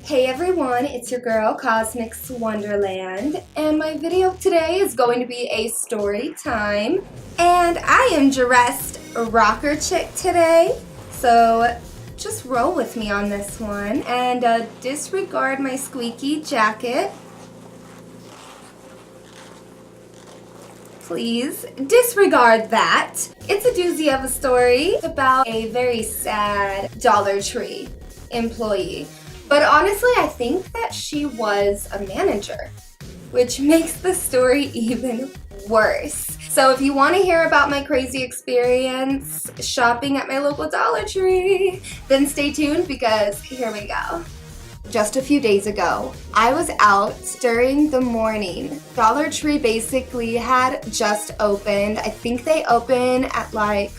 Hey everyone, it's your girl Cosmix Wonderland, and my video today is going to be a story time. And I am dressed rocker chick today, so just roll with me on this one and disregard my squeaky jacket. Please disregard that. It's a doozy of a story. It's about a very sad Dollar Tree employee. But honestly, I think that she was a manager, which makes the story even worse. So if you want to hear about my crazy experience shopping at my local Dollar Tree, then stay tuned because here we go. Just a few days ago, I was out during the morning. Dollar Tree basically had just opened. I think they open at like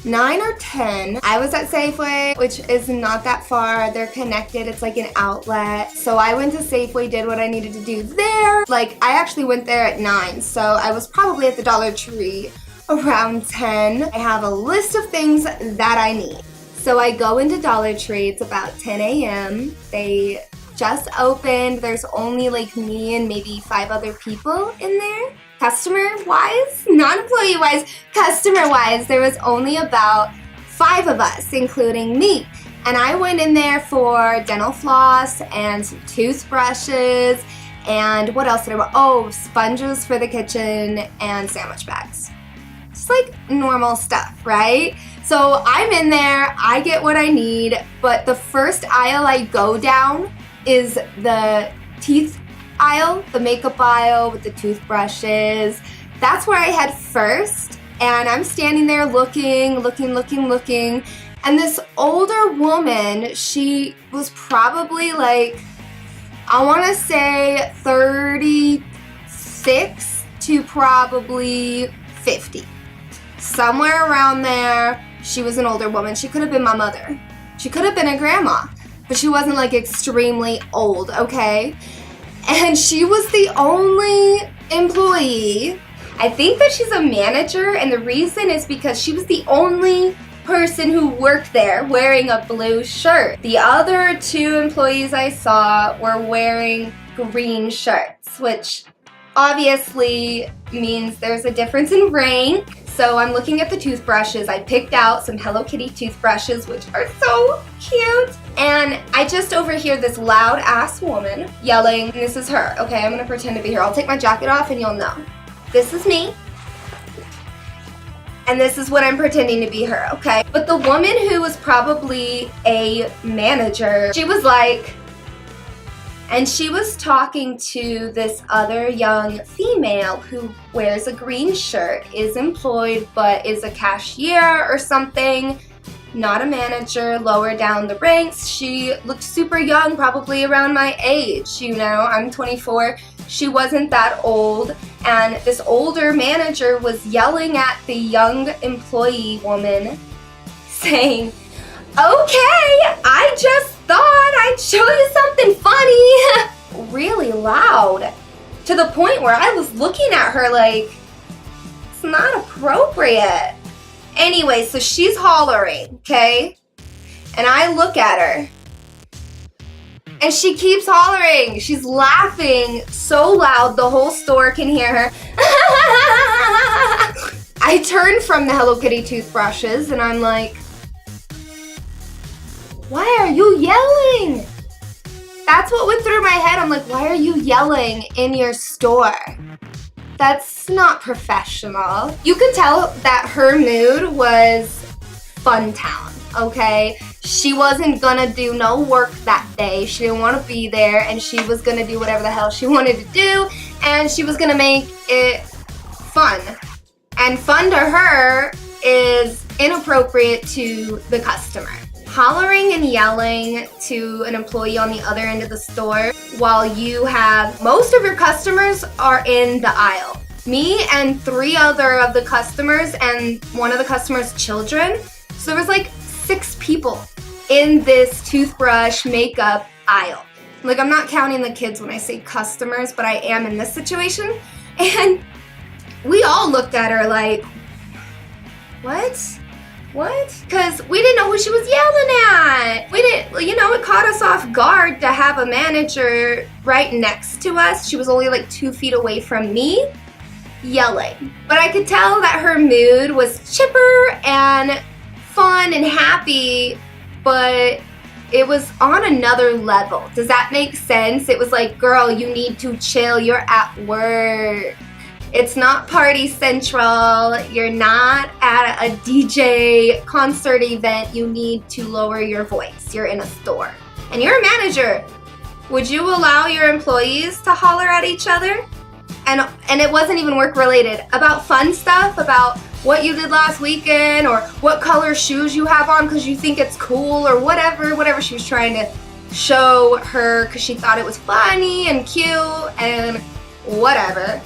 9 or 10. I was at Safeway, which is not that far. They're connected. It's like an outlet. So I went to Safeway, did what I needed to do there. Like, I actually went there at 9, so I was probably at the Dollar Tree around 10. I have a list of things that I need. So I go into Dollar Tree. It's about 10 a.m. They just opened. There's only like me and maybe 5 other people in there. Customer-wise, not employee-wise, customer-wise, there was only about 5 of us, including me. And I went in there for dental floss and some toothbrushes and what else did I want? Oh, sponges for the kitchen and sandwich bags. Just like normal stuff, right? So I'm in there, I get what I need, but the first aisle I go down is the teeth aisle, the makeup aisle with the toothbrushes. That's where I head first, and I'm standing there looking, and this older woman, she was probably like, I want to say 36 to probably 50. Somewhere around there. She was an older woman. She could have been my mother. She could have been a grandma, but she wasn't like extremely old, okay? And she was the only employee. I think that she's a manager, and the reason is because she was the only person who worked there wearing a blue shirt. The other 2 employees I saw were wearing green shirts, which obviously means there's a difference in rank. So I'm looking at the toothbrushes. I picked out some Hello Kitty toothbrushes, which are so cute. And I just overhear this loud ass woman yelling, and this is her. Okay, I'm gonna pretend to be her. I'll take my jacket off and you'll know. This is me. And this is what I'm pretending to be her, okay? But the woman who was probably a manager, she was like, and she was talking to this other young female who wears a green shirt, is employed, but is a cashier or something, not a manager, lower down the ranks. She looked super young, probably around my age, you know, I'm 24. She wasn't that old, and this older manager was yelling at the young employee woman, saying, "Okay, I just thought I'd show you something funny," really loud, to the point where I was looking at her like, it's not appropriate. Anyway, so she's hollering, okay? And I look at her, and she keeps hollering. She's laughing so loud the whole store can hear her. I turn from the Hello Kitty toothbrushes, and I'm like, why are you yelling? That's what went through my head. I'm like, why are you yelling in your store? That's not professional. You could tell that her mood was fun town, okay? She wasn't gonna do no work that day. She didn't want to be there, and she was gonna do whatever the hell she wanted to do, and she was gonna make it fun. And fun to her is inappropriate to the customer. Hollering and yelling to an employee on the other end of the store while you have most of your customers are in the aisle. Me and 3 other of the customers and one of the customers' children. So there was like 6 people in this toothbrush makeup aisle. Like, I'm not counting the kids when I say customers, but I am in this situation. And we all looked at her like, what? What? Because we didn't know who she was yelling at. We didn't, it caught us off guard to have a manager right next to us. She was only like 2 feet away from me, yelling. But I could tell that her mood was chipper and fun and happy, but it was on another level. Does that make sense? It was like, girl, you need to chill. You're at work. It's not party central. You're not at a DJ concert event. You need to lower your voice. You're in a store. And you're a manager. Would you allow your employees to holler at each other? And it wasn't even work related. About fun stuff, about what you did last weekend, or what color shoes you have on because you think it's cool, or whatever she was trying to show her because she thought it was funny and cute and whatever.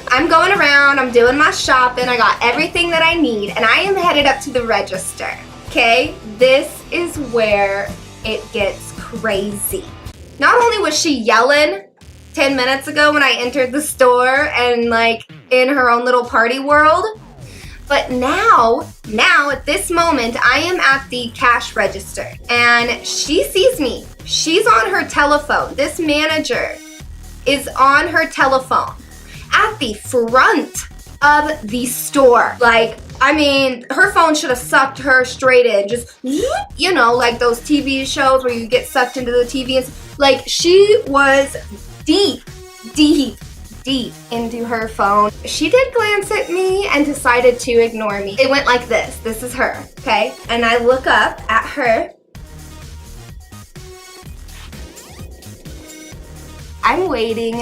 I'm going around, I'm doing my shopping, I got everything that I need, and I am headed up to the register, okay? This is where it gets crazy. Not only was she yelling 10 minutes ago when I entered the store and like in her own little party world, but now at this moment, I am at the cash register and she sees me. She's on her telephone. This manager is on her telephone at the front of the store. Like, I mean, her phone should have sucked her straight in. Just, like those TV shows where you get sucked into the TV. Like, she was deep into her phone. She did glance at me and decided to ignore me. It went like this. This is her, okay? And I look up at her. I'm waiting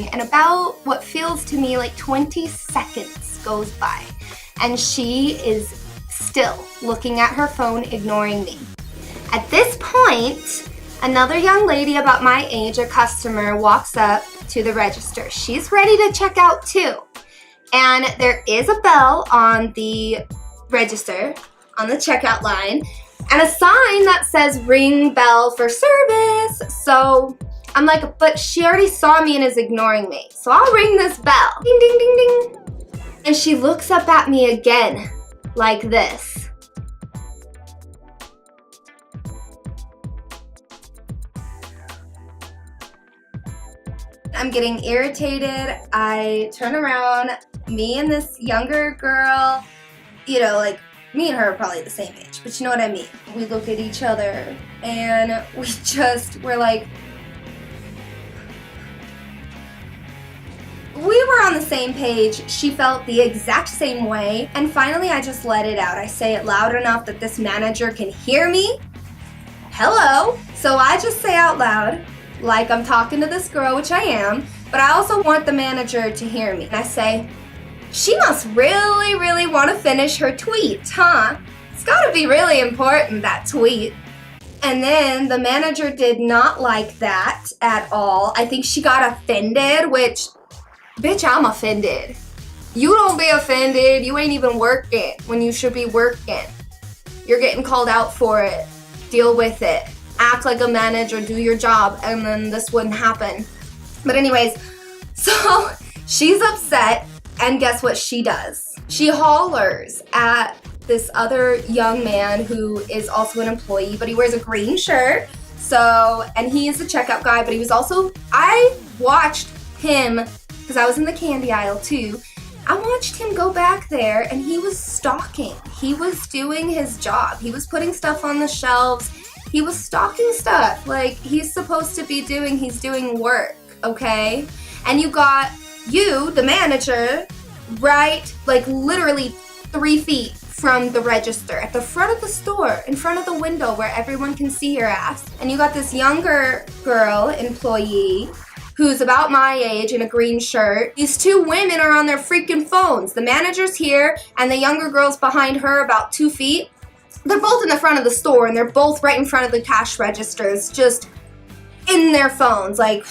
and about what feels to me like 20 seconds goes by, and she is still looking at her phone, ignoring me. At this point, another young lady about my age, a customer, walks up to the register. She's ready to check out too. And there is a bell on the register, on the checkout line, and a sign that says ring bell for service. So I'm like, but she already saw me and is ignoring me. So I'll ring this bell. Ding, ding, ding, ding. And she looks up at me again, like this. I'm getting irritated. I turn around, me and this younger girl, like me and her are probably the same age, but you know what I mean. We look at each other and we're like, we were on the same page. She felt the exact same way. And finally, I just let it out. I say it loud enough that this manager can hear me. Hello. So I just say out loud, like I'm talking to this girl, which I am, but I also want the manager to hear me. And I say, she must really, really want to finish her tweet, huh? It's gotta be really important, that tweet. And then the manager did not like that at all. I think she got offended, which, bitch, I'm offended. You don't be offended. You ain't even working when you should be working. You're getting called out for it. Deal with it. Act like a manager, do your job, and then this wouldn't happen. But anyways, so she's upset, and guess what she does? She hollers at this other young man who is also an employee, but he wears a green shirt. So, and he is the checkout guy, but he was also, I watched him, because I was in the candy aisle too, I watched him go back there and he was stalking. He was doing his job. He was putting stuff on the shelves. He was stocking stuff like he's supposed to be doing. He's doing work, okay? And you got you, the manager, right, like literally 3 feet from the register at the front of the store, in front of the window where everyone can see your ass. And you got this younger girl, employee, who's about my age in a green shirt. These 2 women are on their freaking phones. The manager's here and the younger girl's behind her about 2 feet. They're both in the front of the store and they're both right in front of the cash registers, just in their phones, like.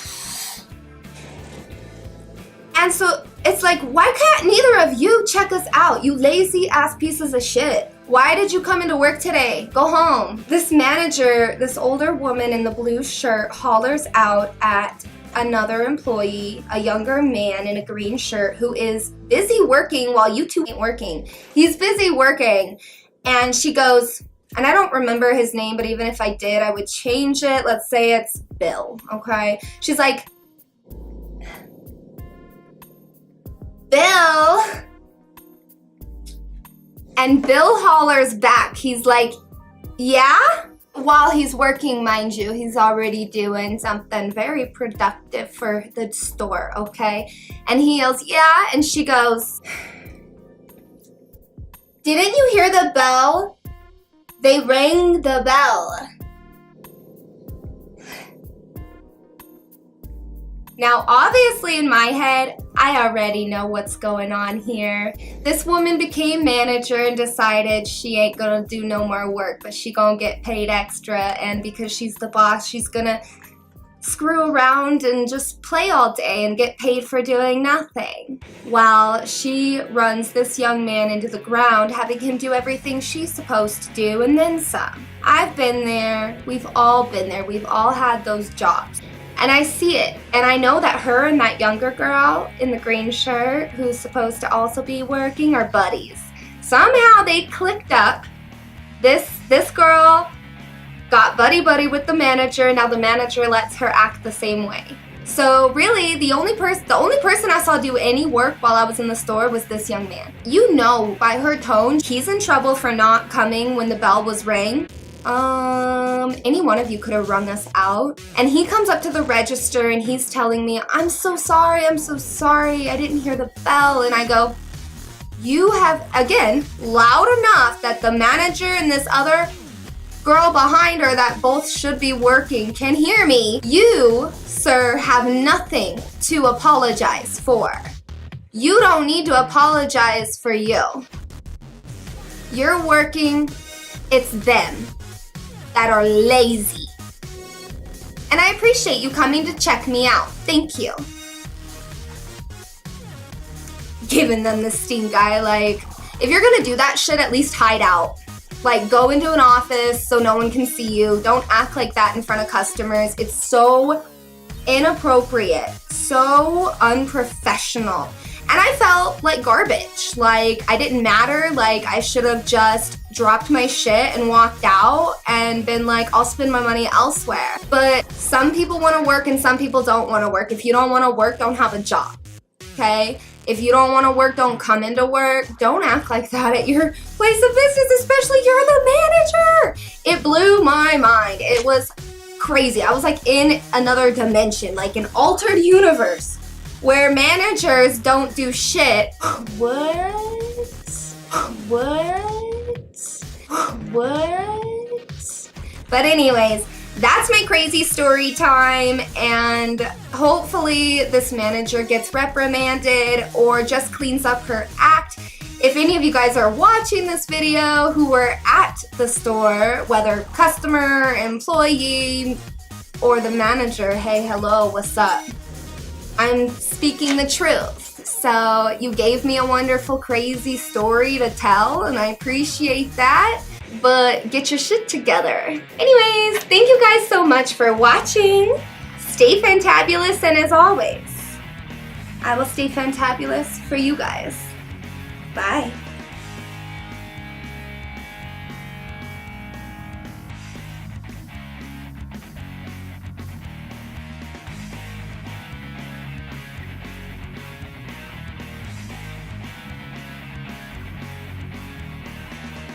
And so it's like, why can't neither of you check us out, you lazy ass pieces of shit? Why did you come into work today? Go home. This manager, this older woman in the blue shirt, hollers out at another employee, a younger man in a green shirt who is busy working while you two ain't working. He's busy working. And she goes, and I don't remember his name, but even if I did, I would change it. Let's say it's Bill, okay? She's like, Bill. And Bill hollers back. He's like, yeah? While he's working, mind you, he's already doing something very productive for the store, okay? And he yells, yeah? And she goes, didn't you hear the bell? They rang the bell. Now, obviously in my head, I already know what's going on here. This woman became manager and decided she ain't gonna do no more work, but she gonna get paid extra, and because she's the boss, she's gonna screw around and just play all day and get paid for doing nothing. While she runs this young man into the ground, having him do everything she's supposed to do and then some. I've been there, we've all been there, we've all had those jobs. And I see it, and I know that her and that younger girl in the green shirt who's supposed to also be working are buddies. Somehow they clicked up. This girl got buddy-buddy with the manager, now the manager lets her act the same way. So really, the only person I saw do any work while I was in the store was this young man. You know by her tone, he's in trouble for not coming when the bell was rang. Any one of you could have rung us out. And he comes up to the register and he's telling me, I'm so sorry, I didn't hear the bell. And I go, you have, again, loud enough that the manager and this other girl behind her that both should be working can hear me. You, sir, have nothing to apologize for. You don't need to apologize for you. You're working, it's them that are lazy. And I appreciate you coming to check me out. Thank you. Giving them the stink eye, like, if you're gonna do that shit, at least hide out. Like, go into an office so no one can see you. Don't act like that in front of customers. It's so inappropriate, so unprofessional. And I felt like garbage. Like, I didn't matter. Like, I should have just dropped my shit and walked out and been like, I'll spend my money elsewhere. But some people want to work and some people don't want to work. If you don't want to work, don't have a job, okay? If you don't want to work, don't come into work. Don't act like that at your place of business, especially you're the manager. It blew my mind. It was crazy. I was like in another dimension, like an altered universe where managers don't do shit. What? But anyways, that's my crazy story time, and hopefully this manager gets reprimanded or just cleans up her act. If any of you guys are watching this video who were at the store, whether customer, employee, or the manager, hey, hello, what's up? I'm speaking the truth. So you gave me a wonderful, crazy story to tell, and I appreciate that. But get your shit together. Anyways, thank you guys so much for watching. Stay fantabulous, and as always, I will stay fantabulous for you guys. Bye.